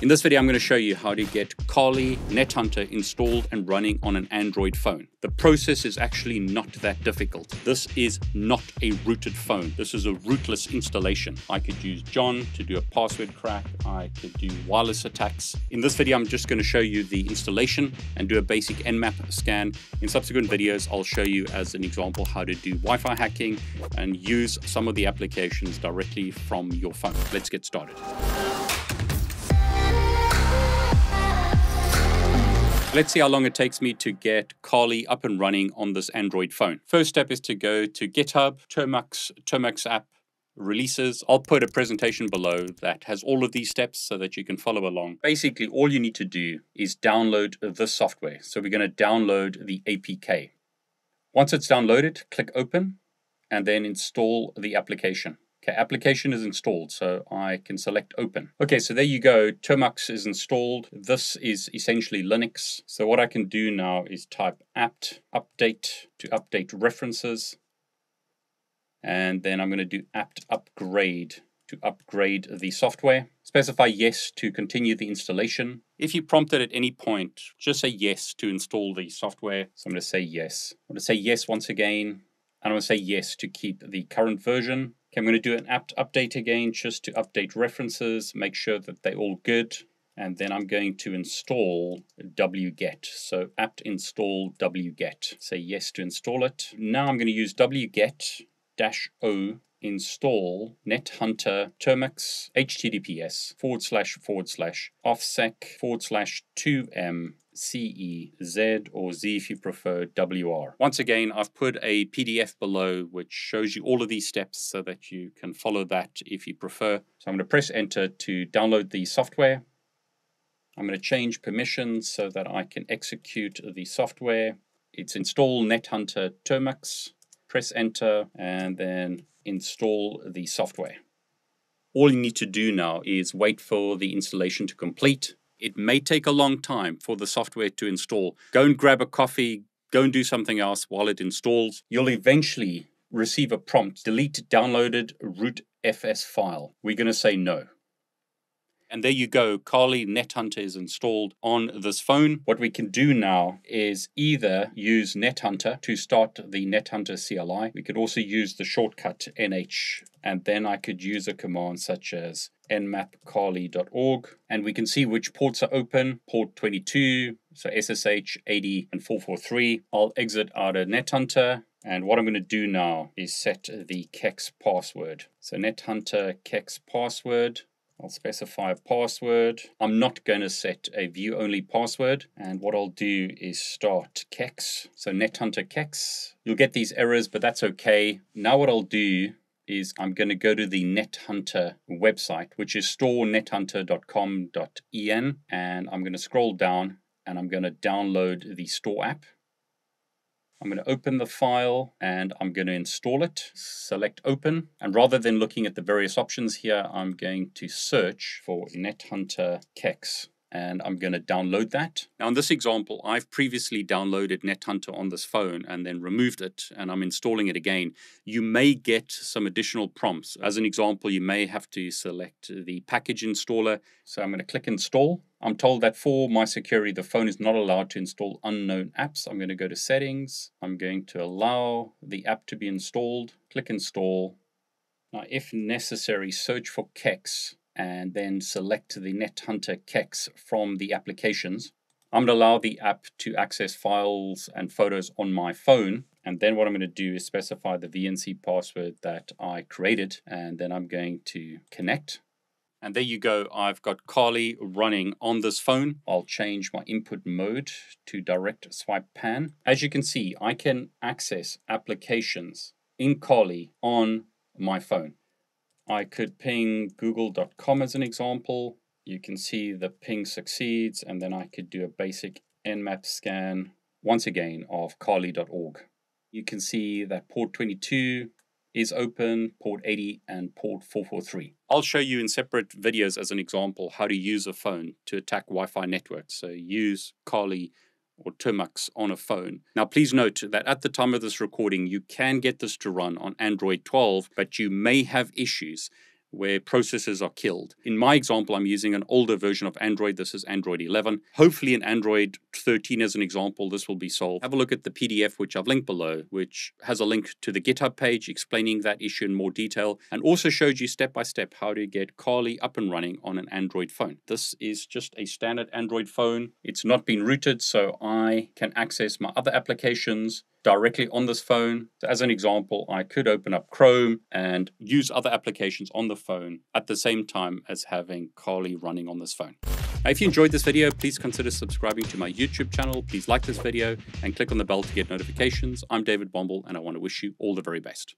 In this video, I'm going to show you how to get Kali NetHunter installed and running on an Android phone. The process is actually not that difficult. This is not a rooted phone. This is a rootless installation. I could use John to do a password crack. I could do wireless attacks. In this video, I'm just going to show you the installation and do a basic nmap scan. In subsequent videos, I'll show you as an example how to do Wi-Fi hacking and use some of the applications directly from your phone. Let's get started. Let's see how long it takes me to get Kali up and running on this Android phone. First step is to go to GitHub, Termux app, releases. I'll put a presentation below that has all of these steps so that you can follow along. Basically, all you need to do is download this software. So we're going to download the APK. Once it's downloaded, click open and then install the application. Okay, application is installed, so I can select open. Okay, so there you go. Termux is installed. This is essentially Linux. So what I can do now is type apt update to update references. And then I'm going to do apt upgrade to upgrade the software. Specify yes to continue the installation. If you prompted at any point, just say yes to install the software. So I'm going to say yes. I'm going to say yes once again. And I'm going to say yes to keep the current version. Okay, I'm going to do an apt update again just to update references, make sure that they're all good. And then I'm going to install wget. So apt install wget. Say yes to install it. Now I'm going to use wget-o install NetHunter Termux https://offsec/2m CEZ or Z if you prefer WR. Once again, I've put a PDF below which shows you all of these steps so that you can follow that if you prefer. So I'm going to press enter to download the software. I'm going to change permissions so that I can execute the software. It's install NetHunter Termux. Press enter and then install the software. All you need to do now is wait for the installation to complete. It may take a long time for the software to install. Go and grab a coffee, go and do something else while it installs. You'll eventually receive a prompt, delete downloaded rootfs file. We're going to say no. And there you go, Kali NetHunter is installed on this phone. What we can do now is either use NetHunter to start the NetHunter CLI. We could also use the shortcut nh, and then I could use a command such as nmap kali.org, and we can see which ports are open. Port 22, so SSH, 80, and 443. I'll exit out of NetHunter. And what I'm going to do now is set the Kex password. So NetHunter Kex password. I'll specify a password. I'm not going to set a view-only password. And what I'll do is start Kex. So NetHunter Kex. You'll get these errors, but that's okay. Now what I'll do is I'm going to go to the NetHunter website, which is store.nethunter.com.en. And I'm going to scroll down and I'm going to download the store app. I'm going to open the file and I'm going to install it. Select open. And rather than looking at the various options here, I'm going to search for NetHunter Kex. And I'm going to download that. Now in this example, I've previously downloaded NetHunter on this phone and then removed it, and I'm installing it again. You may get some additional prompts. As an example, you may have to select the package installer. So I'm going to click install. I'm told that for my security, the phone is not allowed to install unknown apps. I'm going to go to settings. I'm going to allow the app to be installed. Click install. Now, if necessary, search for Kex and then select the NetHunter Kex from the applications. I'm going to allow the app to access files and photos on my phone. And then what I'm going to do is specify the VNC password that I created. And then I'm going to connect. And there you go. I've got Kali running on this phone. I'll change my input mode to direct swipe pan. As you can see, I can access applications in Kali on my phone. I could ping google.com as an example. You can see the ping succeeds, and then I could do a basic nmap scan, once again, of kali.org. You can see that port 22 is open, port 80, and port 443. I'll show you in separate videos as an example how to use a phone to attack Wi-Fi networks. So use Kali or Termux on a phone. Now, please note that at the time of this recording, you can get this to run on Android 12, but you may have issues where processes are killed. In my example, I'm using an older version of Android. This is Android 11. Hopefully in Android 13 as an example, this will be solved. Have a look at the PDF, which I've linked below, which has a link to the GitHub page explaining that issue in more detail, and also showed you step by step how to get Kali up and running on an Android phone. This is just a standard Android phone. It's not been rooted, so I can access my other applications directly on this phone. So as an example, I could open up Chrome and use other applications on the phone at the same time as having Kali running on this phone. Now, if you enjoyed this video, please consider subscribing to my YouTube channel. Please like this video and click on the bell to get notifications. I'm David Bombal, and I want to wish you all the very best.